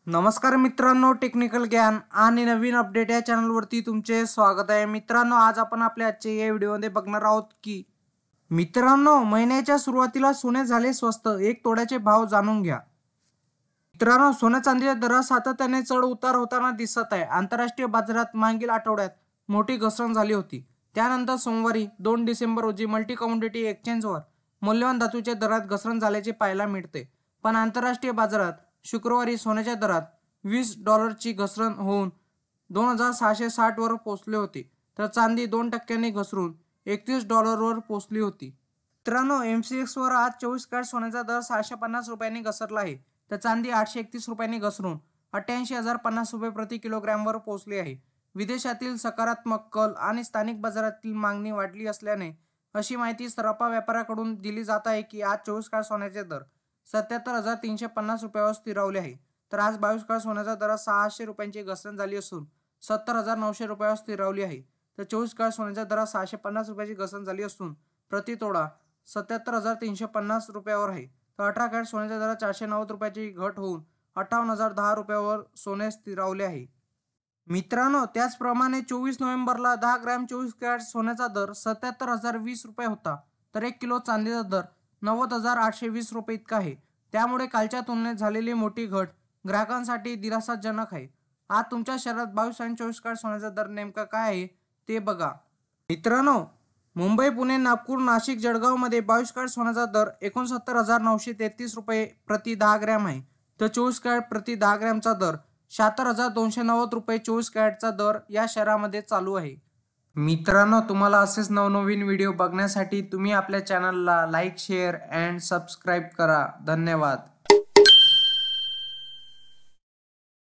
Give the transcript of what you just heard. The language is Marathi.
नमस्कार मित्रांनो, टेक्निकल ज्ञान आणि नवीन अपडेट या चॅनलवरती तुमचे स्वागत आहे. मित्रांनो, आज आपण आपल्या आजच्या या व्हिडिओमध्ये बघणार आहोत की मित्रांनो, महिन्याच्या सुरुवातीला सोने झाले स्वस्त, एक तोड्याचे भाव जाणून घ्या. मित्रांनो, सोने चांदीच्या दरात सातत्याने चढ उतार होताना दिसत आहे. आंतरराष्ट्रीय बाजारात मागील आठवड्यात मोठी घसरण झाली होती. त्यानंतर सोमवारी 2 डिसेंबर रोजी मल्टी कमोडिटी एक्सचेंजवर मौल्यवान धातूच्या दरात घसरण झाल्याचे पाहायला मिळते. पण आंतरराष्ट्रीय बाजारात शुक्रवारी सोन्याच्या दरात $20ची घसरण होऊन 2,660 वर पोहोचले होते, तर चांदी 2% घसरून $31 पोहोचली होती. मित्रांनो, MCX वर आज 24 कॅरेट सोन्याचा दर ₹650 घसरला आहे, तर चांदी ₹831 घसरून ₹88,050 प्रति किलोग्रॅमवर पोहोचली आहे. विदेशातील सकारात्मक कल आणि स्थानिक बाजारातील मागणी वाढली असल्याने अशी माहिती सराफा व्यापाऱ्याकडून दिली जात आहे की आज 24 कॅरेट सोन्याचे दर ₹77,350 स्थिरावले आहे, तर आज 22 कॅरेट सोन्याच्या दरात ₹600ची घसरण झाली असून ₹70,900 स्थिरावली आहे. तर 24 कॅरेट सोन्याच्या दरात ₹650ची घसरण झाली असून प्रति तोडा ₹77,350 आहे. तर 18 कॅरेट सोन्याच्या दरात ₹490ची घट होऊन ₹58,010 सोने स्थिरावले आहे. मित्रांनो, त्याचप्रमाणे 24 नोव्हेंबरला 10 ग्रॅम 24 कॅरेट सोन्याचा दर ₹77,020 होता, तर 1 किलो चांदीचा दर ₹90,820 इतका आहे. त्यामुळे कालच्या तुलनेत झालेली मोठी घट ग्राहकांसाठी दिलासाजनक आहे. आज तुमच्या शहरात 22 आणि 24 कॅरेट सोन्याचा दर नेमका काय आहे ते बघा. मित्रांनो, मुंबई, पुणे, नागपूर, नाशिक, जळगावमध्ये 22 कॅरेट सोन्याचा दर ₹69,933 प्रति 10 ग्रॅम आहे, तर 24 कॅरेट प्रति 10 ग्रॅमचा दर ₹76,290 24 कॅरेटचा दर या शहरामध्ये चालू आहे. मित्रांनो, तुम्हाला असेच नवनवीन व्हिडिओ बघण्यासाठी तुम्ही आपल्या चॅनलला लाईक, शेअर अँड सबस्क्राईब करा. धन्यवाद.